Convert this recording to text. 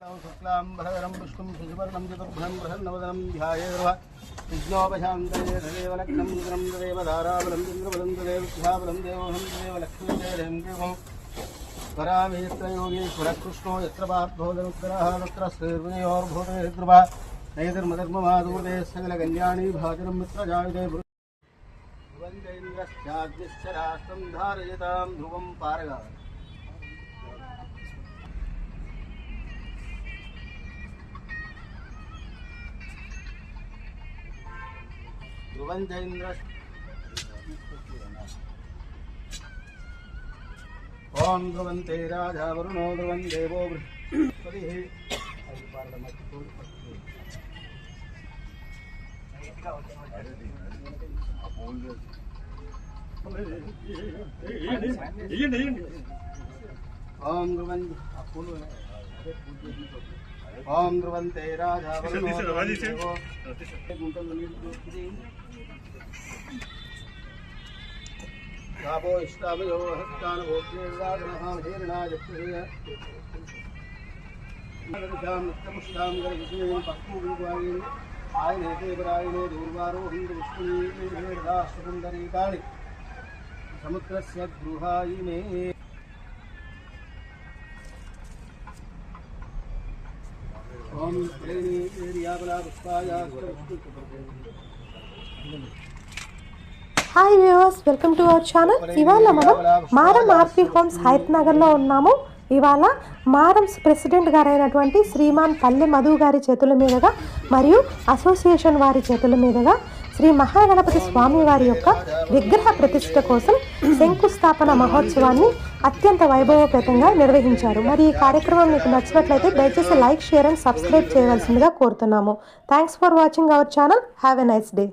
शुक्लांबरधरं विष्णुं शशिवर्णं चतुर्भुजं प्रसन्नवदनं ध्यायेत् विघ्नोपशान्तये तदेव लग्नं रुद्रं तदेव धाराबलं चन्द्रबलं तदेव सुधाबलं देवोऽहं तदेव लक्ष्मीदेवं देवं करामि यत्र योगीश्वरः कृष्णो यत्र पार्थोदनुग्रहः तत्र श्रीर्विजयोर्भूतेर्ध्रुवः नैतिर्मधर्ममादूर्दे सकलकल्याणी भाजनं मित्रजायते ध्रुवञ्जैन्द्रश्चाद्यश्च राष्ट्रं धारयतां ध्रुवं पारगा ध्रुवञ्जैन्द्र ओम ध्रुवन्ते राजा वरुणो ध्रुवं देवो बृहस्पतिः ओम ध्रुवं ओम ध्रुवन्ते राजा वरुणो देवो गावो इष्टावयो हस्तान भोज्ये राजनः धीरणाय प्रिय नरजाम नित्यमुष्टाम गर्भिणीं पक्वुविवाहिं आयने देवरायने दूर्वारो हिन्दुष्टुनी वेदास्तुन्दरीकाणि समुद्रस्य गृहायिने ओम प्रेणी एरियाबला पुष्पाया hi viewers, welcome to our channel. ఇవాళ మనం మారం ఆర్పీ హోమ్స్ హైత్ నగర్లో ఉన్నాము. ఇవాళ మారమ్స్ ప్రెసిడెంట్ గారైనటువంటి శ్రీమాన్ పల్లె మధు గారి చేతుల మీదుగా మరియు అసోసియేషన్ వారి చేతుల మీదుగా శ్రీ మహాగణపతి స్వామి వారి యొక్క విగ్రహ ప్రతిష్ఠ కోసం శంకుస్థాపన మహోత్సవాన్ని అత్యంత వైభవపేతంగా నిర్వహించారు. మరి ఈ కార్యక్రమం మీకు నచ్చినట్లయితే దయచేసి లైక్, షేర్ అండ్ సబ్స్క్రైబ్ చేయవలసిందిగా కోరుతున్నాము. Thanks for watching our channel. Have a nice day.